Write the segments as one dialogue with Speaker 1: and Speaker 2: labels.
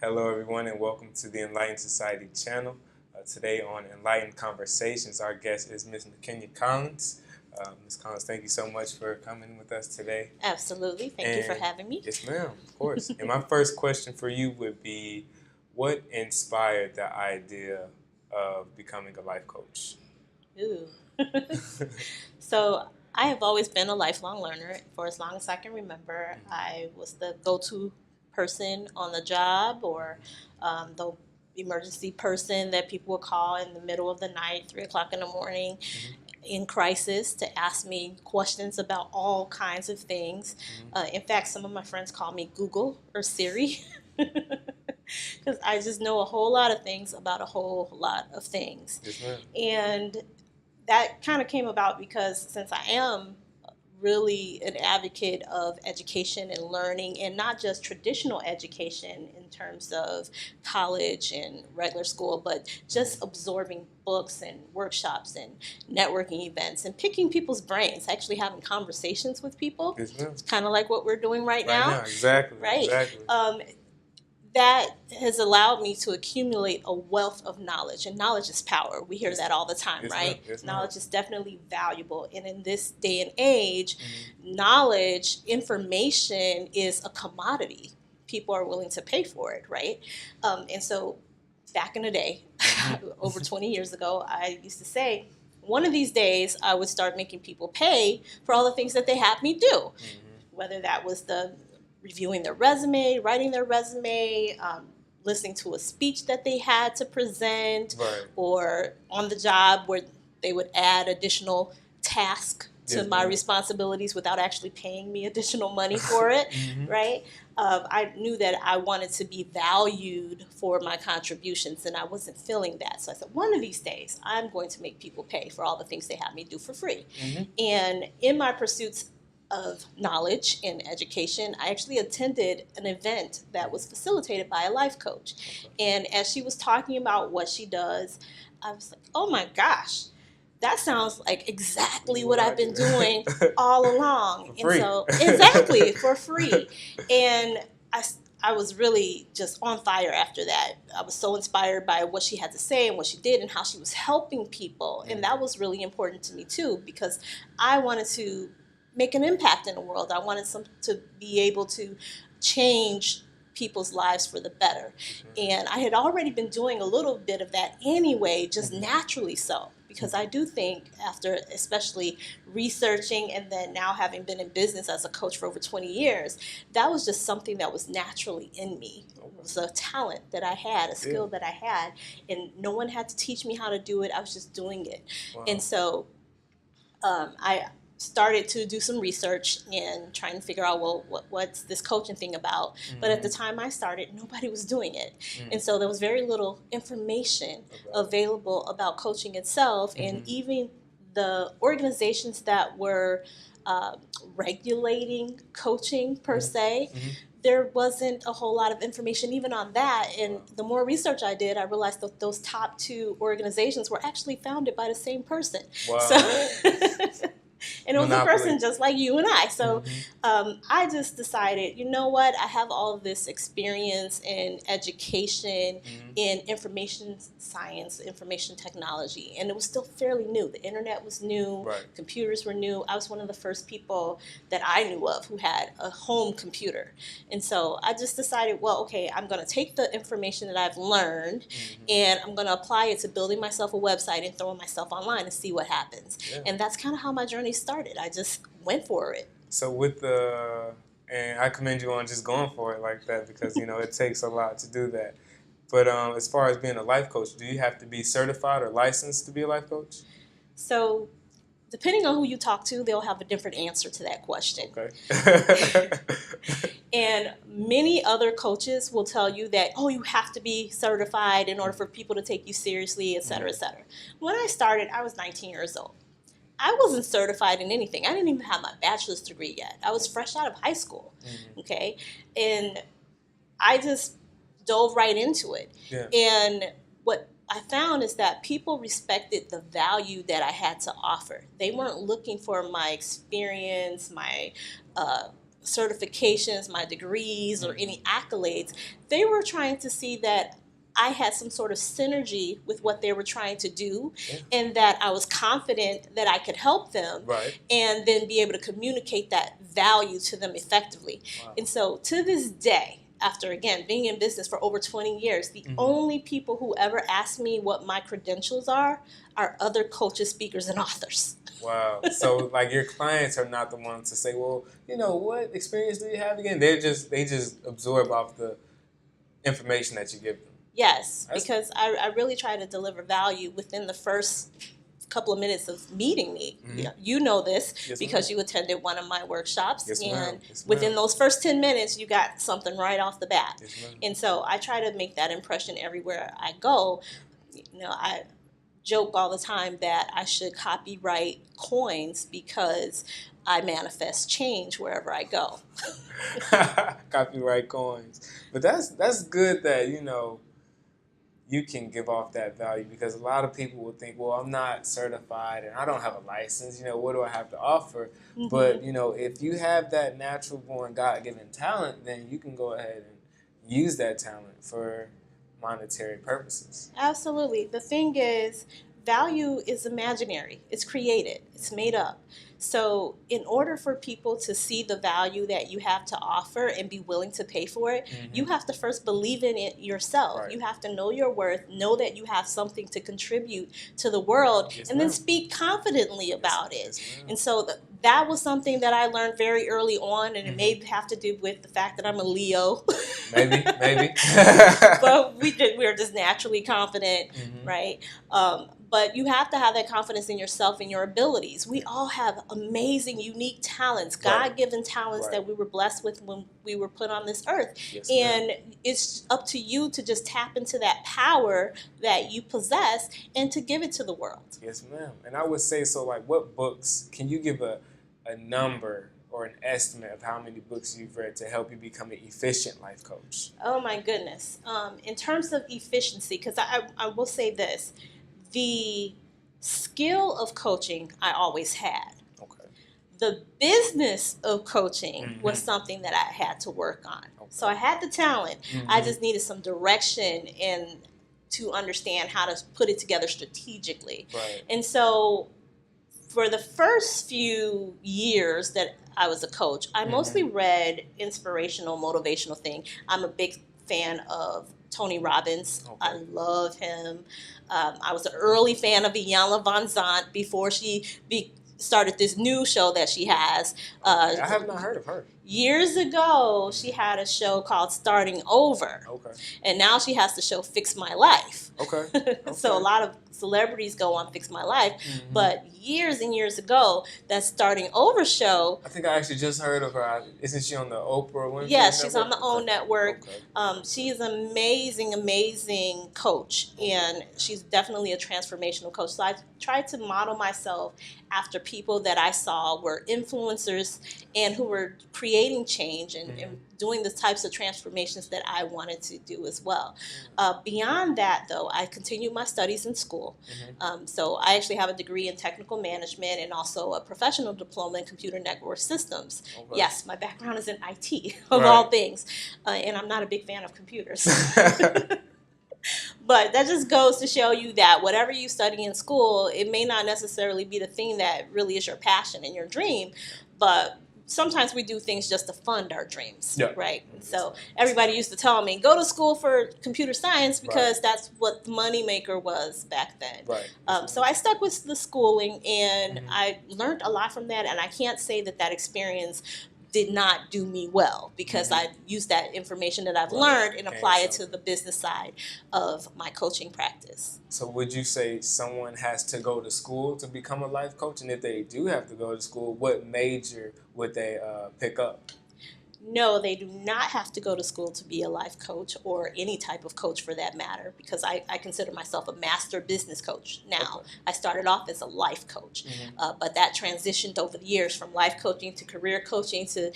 Speaker 1: Hello, everyone, and welcome to the Enlightened Society channel. Today on Enlightened Conversations, our guest is Ms. McKenya Collins. Ms. Collins, thank you so much for coming with us today.
Speaker 2: Absolutely. Thank you for having me.
Speaker 1: Yes, ma'am, of course. And my first question for you would be, what inspired the idea of becoming a life coach?
Speaker 2: Ooh. So I have always been a lifelong learner. For as long as I can remember, I was the go-to person on the job, or the emergency person that people would call in the middle of the night, 3 o'clock in the morning, in crisis, to ask me questions about all kinds of things. In fact, some of my friends call me Google or Siri because I just know a whole lot of things about a whole lot of things.
Speaker 1: Yes, ma'am.
Speaker 2: And that kind of came about because since I am really an advocate of education and learning, and not just traditional education in terms of college and regular school, but just absorbing books and workshops and networking events and picking people's brains, actually having conversations with people.
Speaker 1: Yes, ma'am.
Speaker 2: It's kind of like what we're doing right now.
Speaker 1: Exactly.
Speaker 2: Right.
Speaker 1: Exactly.
Speaker 2: That has allowed me to accumulate a wealth of knowledge, and knowledge is power. We hear that all the time,
Speaker 1: Yes,
Speaker 2: right?
Speaker 1: Yes,
Speaker 2: knowledge is definitely valuable, and in this day and age, knowledge, information is a commodity. People are willing to pay for it, right? And so back in the day, over 20 years ago, I used to say, one of these days I would start making people pay for all the things that they had me do, whether that was the reviewing their resume, writing their resume, listening to a speech that they had to present,
Speaker 1: Right.
Speaker 2: or on the job where they would add additional tasks to
Speaker 1: Yes,
Speaker 2: my
Speaker 1: ma'am.
Speaker 2: responsibilities without actually paying me additional money for it, right? I knew that I wanted to be valued for my contributions, and I wasn't feeling that. So I said, one of these days, I'm going to make people pay for all the things they have me do for free. And in my pursuits of knowledge and education, I actually attended an event that was facilitated by a life coach. And as she was talking about what she does, I was like, oh my gosh, that sounds like exactly what I've been doing all along.
Speaker 1: For free.
Speaker 2: And so, exactly, for free. And I was really just on fire after that. I was so inspired by what she had to say and what she did and how she was helping people. And that was really important to me too, because I wanted to make an impact in the world. I wanted to be able to change people's lives for the better. And I had already been doing a little bit of that anyway, just naturally so. Because I do think, after especially researching and then now having been in business as a coach for over 20 years, that was just something that was naturally in me. It was a talent that I had, a skill that I had, and no one had to teach me how to do it. I was just doing it.
Speaker 1: Wow.
Speaker 2: And so I started to do some research and trying to figure out, well, what's this coaching thing about? But at the time I started, nobody was doing it. And so there was very little information available about coaching itself. And even the organizations that were regulating coaching per se, there wasn't a whole lot of information even on that. And the more research I did, I realized that those top 2 organizations were actually founded by the same person.
Speaker 1: Wow.
Speaker 2: So and it was
Speaker 1: Monopoly.
Speaker 2: a person just like you and I. So I just decided, you know what? I have all of this experience in education, in information science, information technology, and it was still fairly new. The internet was new.
Speaker 1: Right.
Speaker 2: Computers were new. I was one of the first people that I knew of who had a home computer. And so I just decided, well, okay, I'm going to take the information that I've learned and I'm going to apply it to building myself a website and throwing myself online and see what happens.
Speaker 1: Yeah.
Speaker 2: And that's kind of how my journey started. I just went for it.
Speaker 1: So and I commend you on just going for it like that, because, it takes a lot to do that. But as far as being a life coach, do you have to be certified or licensed to be a life coach?
Speaker 2: So depending on who you talk to, they'll have a different answer to that question.
Speaker 1: Okay.
Speaker 2: And many other coaches will tell you that, oh, you have to be certified in order for people to take you seriously, et cetera, et cetera. When I started, I was 19 years old. I wasn't certified in anything. I didn't even have my bachelor's degree yet. I was fresh out of high school, okay? And I just dove right into it.
Speaker 1: Yeah.
Speaker 2: And what I found is that people respected the value that I had to offer. They weren't looking for my experience, my certifications, my degrees, or any accolades. They were trying to see that I had some sort of synergy with what they were trying to do, and that I was confident that I could help them, and then be able to communicate that value to them effectively. And so to this day, after, again, being in business for over 20 years, the only people who ever ask me what my credentials are other coaches, speakers, and authors.
Speaker 1: Wow. So, like, your clients are not the ones to say, well, you know, what experience do you have again? They just absorb off the information that you give them.
Speaker 2: Yes, because I really try to deliver value within the first couple of minutes of meeting me. You know this because you attended one of my workshops, and within those first 10 minutes, you got something right off the bat. And so I try to make that impression everywhere I go. You know, I joke all the time that I should copyright coins because I manifest change wherever I go.
Speaker 1: Copyright coins. But that's good that, you know, you can give off that value, because a lot of people will think, well, I'm not certified and I don't have a license, you know, what do I have to offer? But, you know, if you have that natural born God-given talent, then you can go ahead and use that talent for monetary purposes.
Speaker 2: Absolutely. The thing is, value is imaginary. It's created. It's made up. So in order for people to see the value that you have to offer and be willing to pay for it, you have to first believe in it yourself. You have to know your worth, know that you have something to contribute to the world, and then speak confidently about it. And so that was something that I learned very early on, and it may have to do with the fact that I'm a Leo.
Speaker 1: maybe.
Speaker 2: But we're just naturally confident, right? But you have to have that confidence in yourself and your abilities. We all have amazing, unique talents, God-given talents that we were blessed with when we were put on this earth. And it's up to you to just tap into that power that you possess and to give it to the world.
Speaker 1: Yes, ma'am. And I would say, so like, what books, can you give a number or an estimate of how many books you've read to help you become an efficient life coach?
Speaker 2: Oh my goodness. In terms of efficiency, because I will say this, the skill of coaching I always had. The business of coaching was something that I had to work on. So I had the talent. I just needed some direction and to understand how to put it together strategically. And so for the first few years that I was a coach, I mostly read inspirational, motivational things. I'm a big fan of Tony Robbins. I love him. I was an early fan of Iyanla Vanzant before she started this new show that she has.
Speaker 1: I have not heard of her.
Speaker 2: Years ago, she had a show called Starting Over. And now she has the show Fix My Life. So a lot of celebrities go on Fix My Life. But years and years ago, that Starting Over show...
Speaker 1: I think I actually just heard of her. Isn't she on the Oprah Winfrey
Speaker 2: Yes, she's on the OWN network. She is an amazing, amazing coach. And she's definitely a transformational coach. So I tried to model myself after people that I saw were influencers and who were creating change and doing the types of transformations that I wanted to do as well. Beyond that, though, I continued my studies in school. So I actually have a degree in technical management and also a professional diploma in computer network systems. Yes, my background is in IT, of all things. And I'm not a big fan of computers. But that just goes to show you that whatever you study in school, it may not necessarily be the thing that really is your passion and your dream, but sometimes we do things just to fund our dreams, right? So everybody used to tell me, go to school for computer science because that's what the moneymaker was back then. So I stuck with the schooling, and I learned a lot from that, and I can't say that that experience did not do me well, because I used that information that I've learned and apply it to the business side of my coaching practice.
Speaker 1: So would you say someone has to go to school to become a life coach? And if they do have to go to school, what major would they pick up?
Speaker 2: No, they do not have to go to school to be a life coach, or any type of coach for that matter, because I consider myself a master business coach now. I started off as a life coach, but that transitioned over the years from life coaching to career coaching to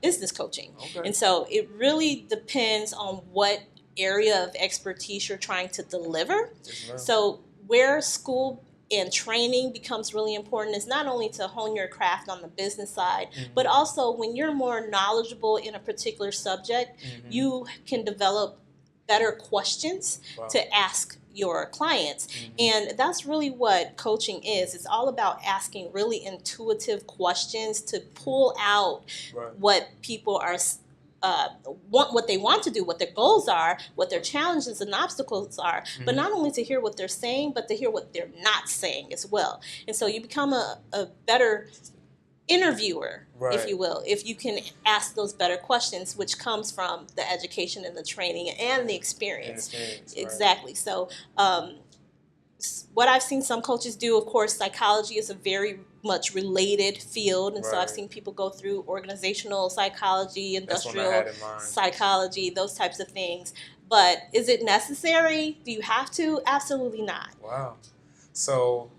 Speaker 2: business coaching. And so it really depends on what area of expertise you're trying to deliver. So where school and training becomes really important. It's not only to hone your craft on the business side, but also when you're more knowledgeable in a particular subject, you can develop better questions to ask your clients. And that's really what coaching is. It's all about asking really intuitive questions to pull out what people are what they want to do, what their goals are, what their challenges and obstacles are, but not only to hear what they're saying, but to hear what they're not saying as well. And so you become a better interviewer, if you will, if you can ask those better questions, which comes from the education and the training and the experience. Exactly. So what I've seen some coaches do, of course, psychology is a very much related field, and so I've seen people go through organizational psychology, industrial psychology, those types of things. But is it necessary? Do you have to? Absolutely not.
Speaker 1: Wow. So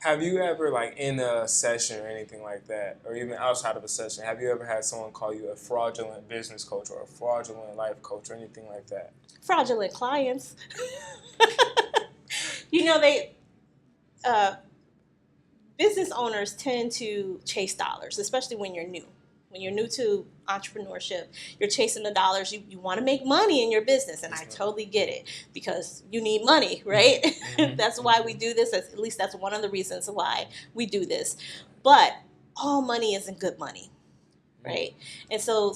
Speaker 1: have you ever, like, in a session or anything like that, or even outside of a session, have you ever had someone call you a fraudulent business coach or a fraudulent life coach or anything like that? Fraudulent
Speaker 2: clients. You know, they business owners tend to chase dollars, especially when you're new. When you're new to entrepreneurship, you're chasing the dollars. You want to make money in your business, and I totally get it because you need money, right? That's why we do this. At least that's one of the reasons why we do this. But all money isn't good money, right? And so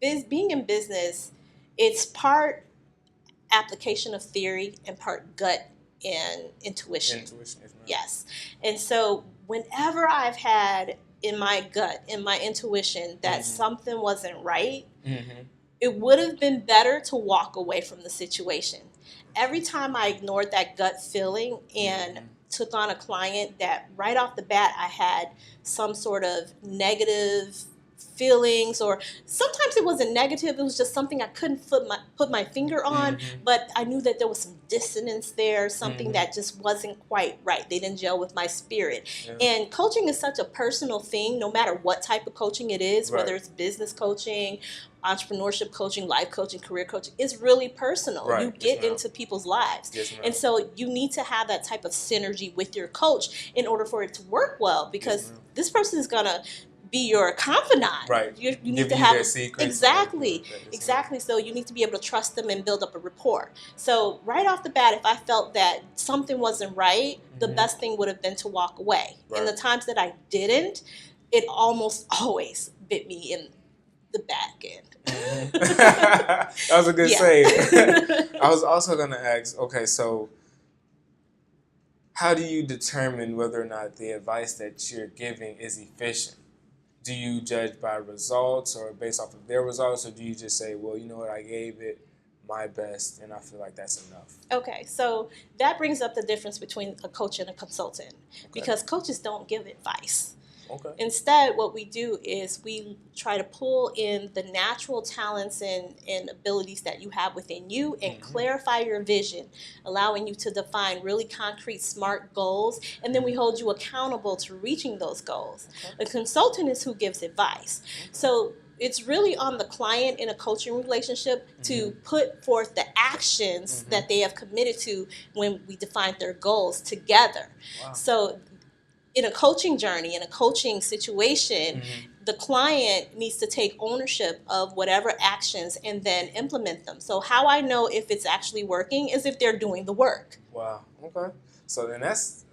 Speaker 2: being in business, it's part application of theory and part gut and intuition. Yes. And so whenever I've had in my gut, in my intuition, that something wasn't right, it would have been better to walk away from the situation. Every time I ignored that gut feeling and took on a client that right off the bat I had some sort of negative feelings, or sometimes it wasn't negative, it was just something I couldn't put my finger on, but I knew that there was some dissonance there, something that just wasn't quite right. They didn't gel with my spirit. And coaching is such a personal thing, no matter what type of coaching it is, whether it's business coaching, entrepreneurship coaching, life coaching, career coaching, it's really personal. You get into people's lives. And so you need to have that type of synergy with your coach in order for it to work well, because this person is going to be your confidant. You need to have exactly. So you need to be able to trust them and build up a rapport. So right off the bat, if I felt that something wasn't right, the best thing would have been to walk away. And the times that I didn't, it almost always bit me in the back end.
Speaker 1: That was a good saying. I was also going to ask, okay, so how do you determine whether or not the advice that you're giving is efficient? Do you judge by results or based off of their results, or do you just say, well, you know what, I gave it my best and I feel like that's enough?
Speaker 2: Okay, so that brings up the difference between a coach and a consultant, because coaches don't give advice. Instead, what we do is we try to pull in the natural talents and abilities that you have within you and clarify your vision, allowing you to define really concrete, smart goals, and then we hold you accountable to reaching those goals. A consultant is who gives advice. So it's really on the client in a coaching relationship to put forth the actions that they have committed to when we define their goals together. So in a coaching journey, in a coaching situation, the client needs to take ownership of whatever actions and then implement them. So how I know if it's actually working is if they're doing the work.
Speaker 1: Wow. Okay. So then that's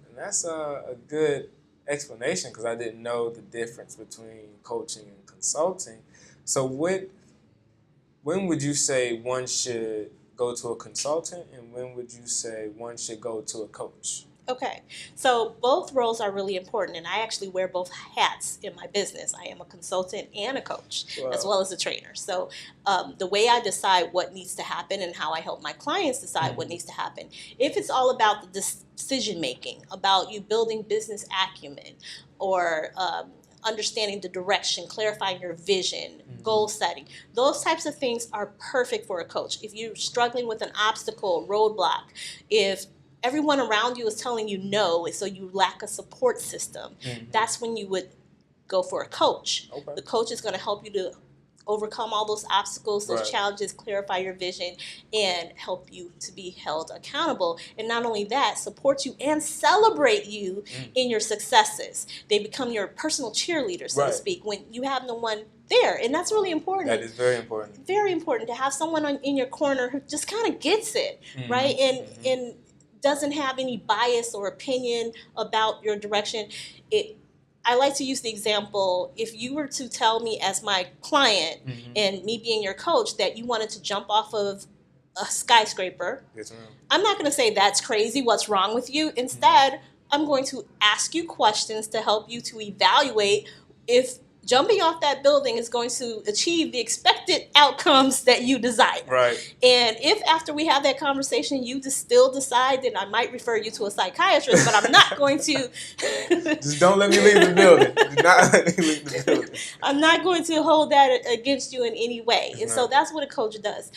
Speaker 1: a good explanation, because I didn't know the difference between coaching and consulting. So when would you say one should go to a consultant, and when would you say one should go to a coach?
Speaker 2: Okay, so both roles are really important, and I actually wear both hats in my business. I am a consultant and a coach, as well as a trainer. So the way I decide what needs to happen and how I help my clients decide what needs to happen, if it's all about the decision-making, about you building business acumen, or understanding the direction, clarifying your vision, goal setting, those types of things are perfect for a coach. If you're struggling with an obstacle, roadblock, if everyone around you is telling you no, so you lack a support system, that's when you would go for a coach. The coach is going to help you to overcome all those obstacles, those
Speaker 1: Right.
Speaker 2: challenges, clarify your vision, and help you to be held accountable. And not only that, support you and celebrate you in your successes. They become your personal cheerleader, so to
Speaker 1: Right.
Speaker 2: speak, when you have no one there. And that's really important.
Speaker 1: That is very important.
Speaker 2: Very important to have someone in your corner who just kind of gets it, right? And doesn't have any bias or opinion about your direction. I like to use the example, if you were to tell me as my client and me being your coach that you wanted to jump off of a skyscraper,
Speaker 1: Yes, ma'am.
Speaker 2: I'm not going to say that's crazy, what's wrong with you? Instead, I'm going to ask you questions to help you to evaluate if jumping off that building is going to achieve the expected outcomes that you desire.
Speaker 1: Right.
Speaker 2: And if after we have that conversation, you just still decide, then I might refer you to a psychiatrist, but I'm not going to...
Speaker 1: Just don't let me leave the building. Do not let me leave the building.
Speaker 2: I'm not going to hold that against you in any way. And so that's what a coach does.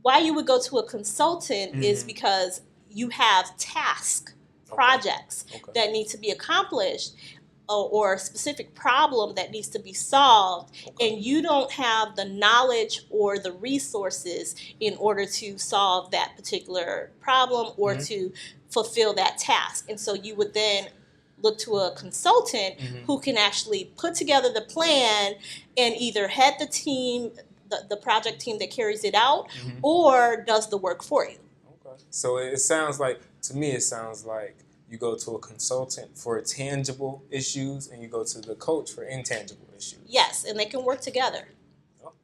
Speaker 2: Why you would go to a consultant is because you have tasks, projects that need to be accomplished, or a specific problem that needs to be solved, and you don't have the knowledge or the resources in order to solve that particular problem or to fulfill that task. And so you would then look to a consultant who can actually put together the plan and either head the team, the project team that carries it out, or does the work for you.
Speaker 1: Okay. So it sounds like, to me, it sounds like you go to a consultant for tangible issues and you go to the coach for intangible issues.
Speaker 2: Yes, and they can work together.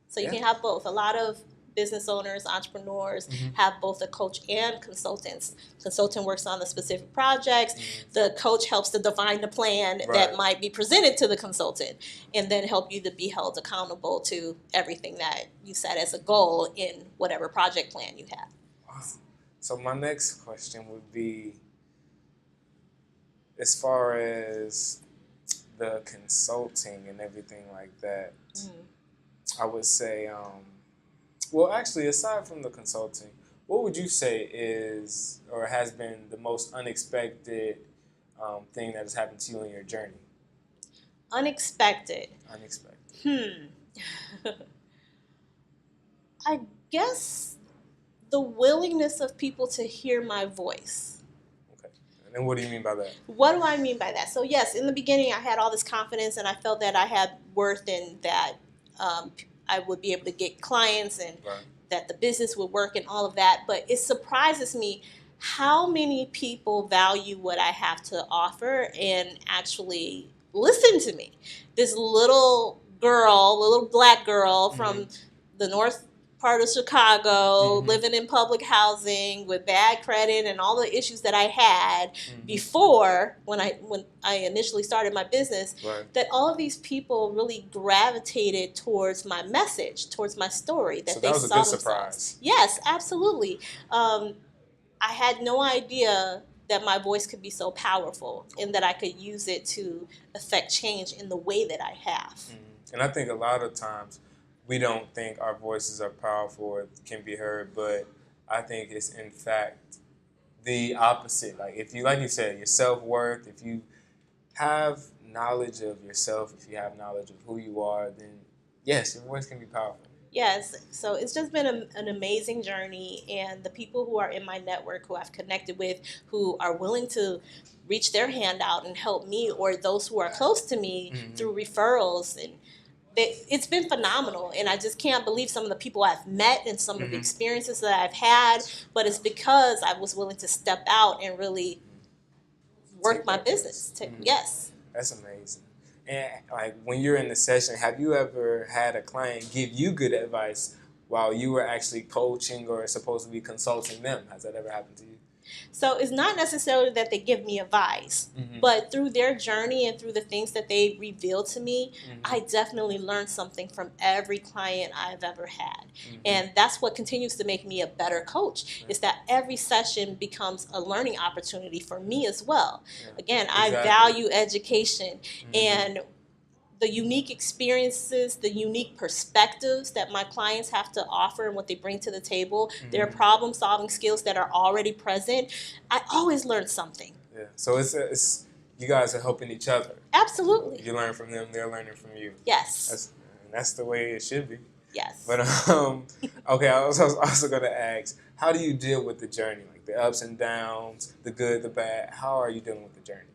Speaker 2: So you
Speaker 1: Yeah.
Speaker 2: can have both. A lot of business owners, entrepreneurs have both a coach and consultants. Consultant works on the specific projects. The coach helps to define the plan that might be presented to the consultant and then help you to be held accountable to everything that you set as a goal in whatever project plan you have.
Speaker 1: Wow. So my next question would be, as far as the consulting and everything like that, I would say, well, actually, aside from the consulting, what would you say is or has been the most unexpected thing that has happened to you in your journey?
Speaker 2: Unexpected.
Speaker 1: Unexpected.
Speaker 2: I guess the willingness of people to hear my voice.
Speaker 1: And what do you mean by that?
Speaker 2: What do I mean by that? So yes, in the beginning I had all this confidence and I felt that I had worth and that I would be able to get clients and that the business would work and all of that. But it surprises me how many people value what I have to offer and actually listen to me. This little black girl from the north part of Chicago, living in public housing with bad credit and all the issues that I had before when I initially started my business, that all of these people really gravitated towards my message, towards my story. That
Speaker 1: so
Speaker 2: they
Speaker 1: that was a
Speaker 2: saw
Speaker 1: good
Speaker 2: themselves.
Speaker 1: surprise.
Speaker 2: Yes, absolutely. I had no idea that my voice could be so powerful and that I could use it to affect change in the way that I have.
Speaker 1: And I think a lot of times we don't think our voices are powerful or can be heard, but I think it's in fact the opposite. Like if you, like you said, your self-worth, if you have knowledge of yourself, if you have knowledge of who you are, then yes, your voice can be powerful.
Speaker 2: Yes, so it's just been an amazing journey, and the people who are in my network, who I've connected with, who are willing to reach their hand out and help me, or those who are close to me through referrals, and it's been phenomenal. And I just can't believe some of the people I've met and some of the experiences that I've had, but it's because I was willing to step out and really work my business. Yes.
Speaker 1: That's amazing. And like when you're in the session, have you ever had a client give you good advice while you were actually coaching or supposed to be consulting them? Has that ever happened to you?
Speaker 2: So it's not necessarily that they give me advice, but through their journey and through the things that they reveal to me, I definitely learned something from every client I've ever had. And that's what continues to make me a better coach, is that every session becomes a learning opportunity for me as well. Again, I value education and the unique experiences, the unique perspectives that my clients have to offer and what they bring to the table, their problem-solving skills that are already present. I always learn something.
Speaker 1: Yeah. So it's you guys are helping each other.
Speaker 2: Absolutely.
Speaker 1: You learn from them, they're learning from you.
Speaker 2: Yes.
Speaker 1: and that's the way it should be.
Speaker 2: Yes.
Speaker 1: But okay, I was also going to ask, how do you deal with the journey, like the ups and downs, the good, the bad? How are you dealing with the journey?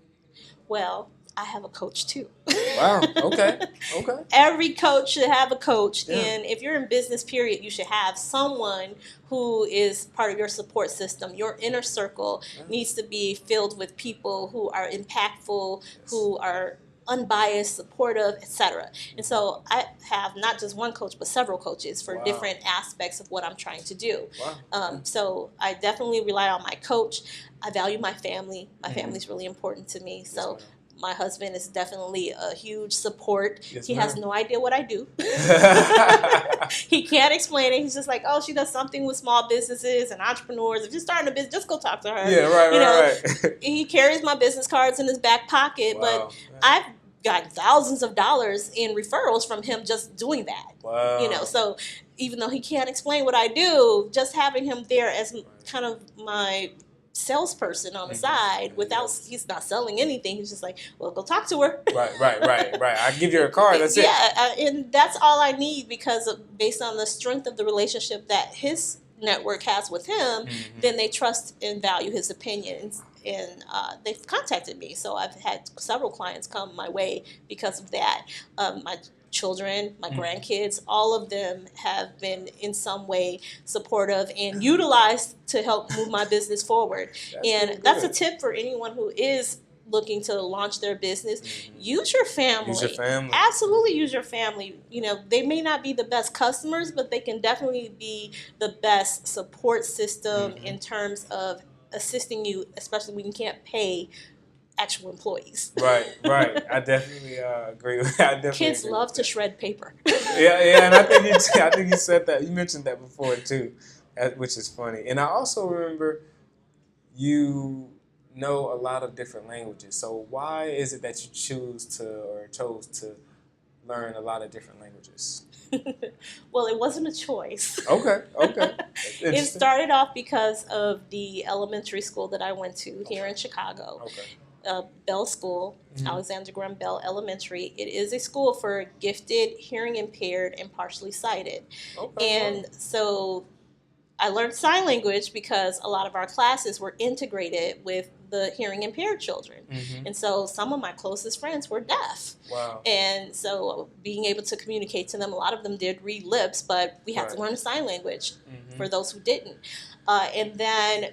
Speaker 2: Well, I have a coach too.
Speaker 1: Wow. Okay.
Speaker 2: Every coach should have a coach,
Speaker 1: Yeah.
Speaker 2: and if you're in business, period, you should have someone who is part of your support system. Your inner circle needs to be filled with people who are impactful, who are unbiased, supportive, etc. And so I have not just one coach, but several coaches for
Speaker 1: Wow.
Speaker 2: different aspects of what I'm trying to do.
Speaker 1: Wow.
Speaker 2: So I definitely rely on my coach. I value my family. My family's really important to me. So my husband is definitely a huge support.
Speaker 1: Yes,
Speaker 2: he
Speaker 1: ma'am.
Speaker 2: has no idea what I do. He can't explain it. He's just like, oh, she does something with small businesses and entrepreneurs. If you're starting a business, just go talk to her.
Speaker 1: Yeah, right.
Speaker 2: He carries my business cards in his back pocket, but I've gotten thousands of dollars in referrals from him just doing that.
Speaker 1: Wow.
Speaker 2: So even though he can't explain what I do, just having him there as kind of my salesperson on the side, he's not selling anything. He's just like, well, go talk to her.
Speaker 1: Right. I give you a card. That's it.
Speaker 2: Yeah, and that's all I need because based on the strength of the relationship that his network has with him, then they trust and value his opinions, and they've contacted me. So I've had several clients come my way because of that. My children, my grandkids, all of them have been in some way supportive and utilized to help move my business forward. That's a tip for anyone who is looking to launch their business. Use your family.
Speaker 1: Use your family.
Speaker 2: Absolutely use your family. They may not be the best customers, but they can definitely be the best support system in terms of assisting you, especially when you can't pay actual employees.
Speaker 1: Right. I definitely agree with that.
Speaker 2: Kids love to shred paper.
Speaker 1: Yeah, and I think you said that. You mentioned that before too, which is funny. And I also remember you know a lot of different languages. So why is it that you chose to learn a lot of different languages?
Speaker 2: Well, it wasn't a choice.
Speaker 1: Okay.
Speaker 2: It started off because of the elementary school that I went to here in Chicago.
Speaker 1: Okay.
Speaker 2: Bell School, Alexander Graham Bell Elementary. It is a school for gifted, hearing impaired, and partially sighted.
Speaker 1: Okay.
Speaker 2: And so I learned sign language because a lot of our classes were integrated with the hearing impaired children. And so some of my closest friends were deaf.
Speaker 1: Wow.
Speaker 2: And so being able to communicate to them, a lot of them did read lips, but we had to learn sign language for those who didn't. And then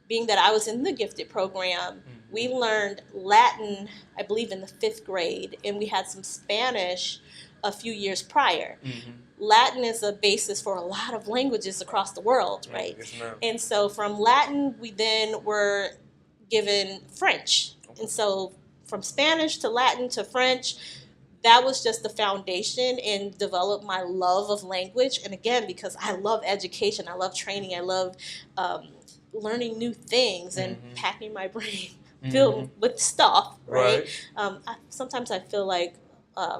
Speaker 2: being that I was in the gifted program, we learned Latin, I believe, in the 5th grade, and we had some Spanish a few years prior. Latin is a basis for a lot of languages across the world, right?
Speaker 1: Yes, ma'am.
Speaker 2: And so from Latin, we then were given French. And so from Spanish to Latin to French, that was just the foundation and developed my love of language. And again, because I love education, I love training, I love learning new things and packing my brain filled with stuff, right? Sometimes I feel like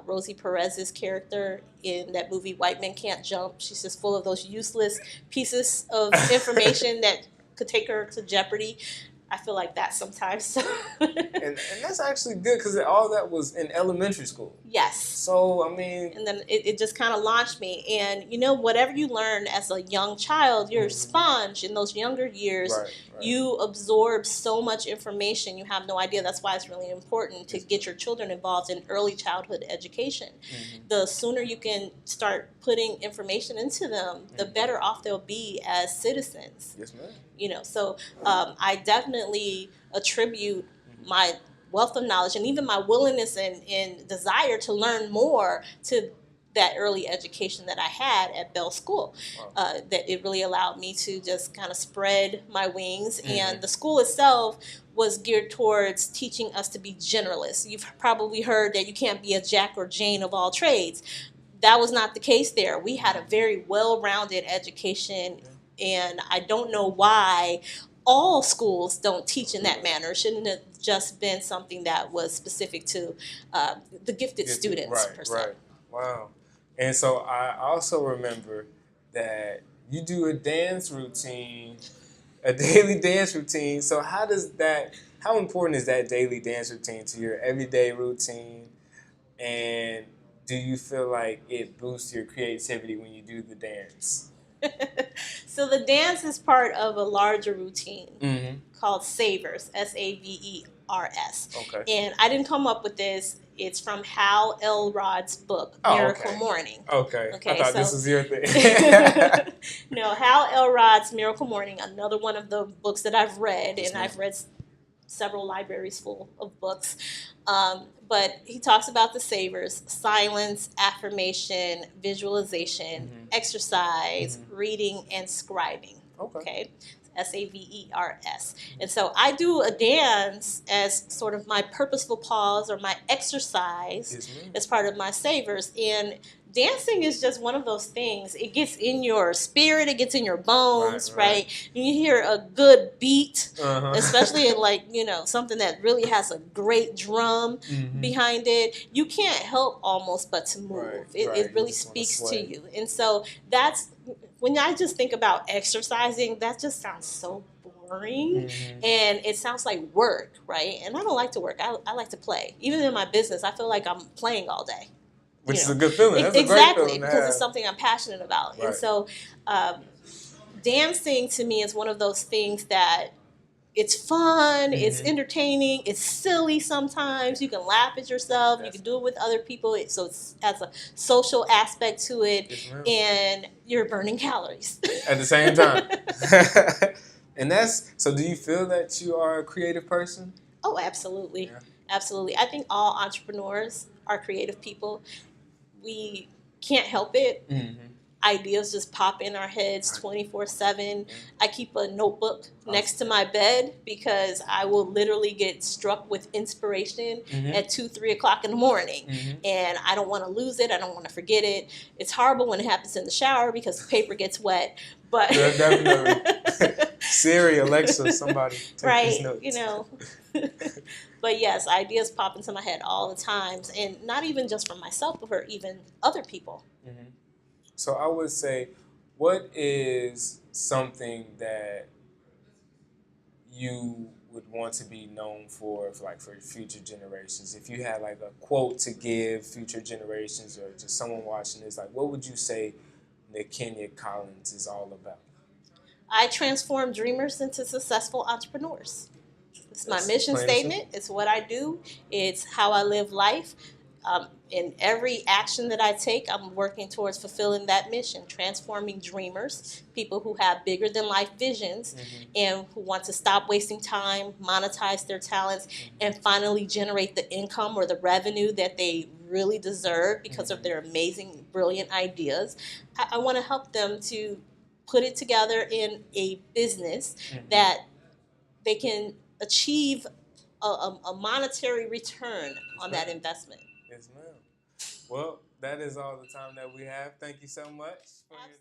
Speaker 2: Rosie Perez's character in that movie White Men Can't Jump. She's just full of those useless pieces of information that could take her to jeopardy. I feel like that sometimes.
Speaker 1: and that's actually good because all that was in elementary school.
Speaker 2: Yes.
Speaker 1: So, I mean...
Speaker 2: And then it just kind of launched me. And, whatever you learn as a young child, you're a sponge in those younger years.
Speaker 1: Right.
Speaker 2: You absorb so much information. You have no idea. That's why it's really important to get your children involved in early childhood education. The sooner you can start putting information into them, the better off they'll be as citizens.
Speaker 1: Yes, ma'am.
Speaker 2: So I definitely attribute my wealth of knowledge and even my willingness and desire to learn more to that early education that I had at Bell School. That it really allowed me to just kind of spread my wings. And the school itself was geared towards teaching us to be generalists. You've probably heard that you can't be a Jack or Jane of all trades. That was not the case there. We had a very well-rounded education, and I don't know why all schools don't teach in that manner. It shouldn't have just been something that was specific to the gifted students, per se.
Speaker 1: Right. Wow. And so I also remember that you do a dance routine, a daily dance routine. So how important is that daily dance routine to your everyday routine? And do you feel like it boosts your creativity when you do the dance?
Speaker 2: So the dance is part of a larger routine
Speaker 1: Mm-hmm.
Speaker 2: called Savers, Savers.
Speaker 1: Okay.
Speaker 2: And I didn't come up with this. It's from Hal Elrod's book,
Speaker 1: Oh,
Speaker 2: Miracle
Speaker 1: okay.
Speaker 2: Morning.
Speaker 1: Okay. I thought this was your thing.
Speaker 2: No, Hal Elrod's Miracle Morning, another one of the books that I've read, and I've read several libraries full of books. But he talks about the savers: silence, affirmation, visualization, exercise, reading, and scribing. Okay. Savers. And so I do a dance as sort of my purposeful pause or my exercise as part of my savers. And dancing is just one of those things. It gets in your spirit, it gets in your bones, right? You hear a good beat, especially in something that really has a great drum behind it. You can't help almost but to move. It really speaks to you. And so that's, when I just think about exercising, that just sounds so boring, and it sounds like work, right? And I don't like to work. I like to play. Even in my business, I feel like I'm playing all day.
Speaker 1: Which is a good feeling. That's
Speaker 2: exactly,
Speaker 1: a great feeling
Speaker 2: because it's something I'm passionate about. And so dancing to me is one of those things that it's fun, it's entertaining, it's silly sometimes. You can laugh at yourself, you can do it with other people. So it has a social aspect to it, and you're burning calories.
Speaker 1: At the same time. And so do you feel that you are a creative person?
Speaker 2: Oh, absolutely. Yeah. Absolutely. I think all entrepreneurs are creative people. We can't help it. Ideas just pop in our heads 24/7. I keep a notebook next to my bed because I will literally get struck with inspiration at 2, 3 o'clock in the morning. And I don't want to lose it. I don't want to forget it. It's horrible when it happens in the shower because the paper gets wet. But
Speaker 1: definitely. Siri, Alexa, somebody take these notes.
Speaker 2: But yes, ideas pop into my head all the times, and not even just for myself, but for even other people.
Speaker 1: So I would say, what is something that you would want to be known for future generations? If you had like a quote to give future generations or just someone watching this, like what would you say Kenya Collins is all about?
Speaker 2: I transform dreamers into successful entrepreneurs. It's my mission statement. It's what I do. It's how I live life. In every action that I take, I'm working towards fulfilling that mission, transforming dreamers, people who have bigger than life visions and who want to stop wasting time, monetize their talents, and finally generate the income or the revenue that they really deserve because of their amazing, brilliant ideas. I want to help them to put it together in a business that they can achieve a monetary return on that investment.
Speaker 1: Yes, ma'am. Well, that is all the time that we have. Thank you so much for your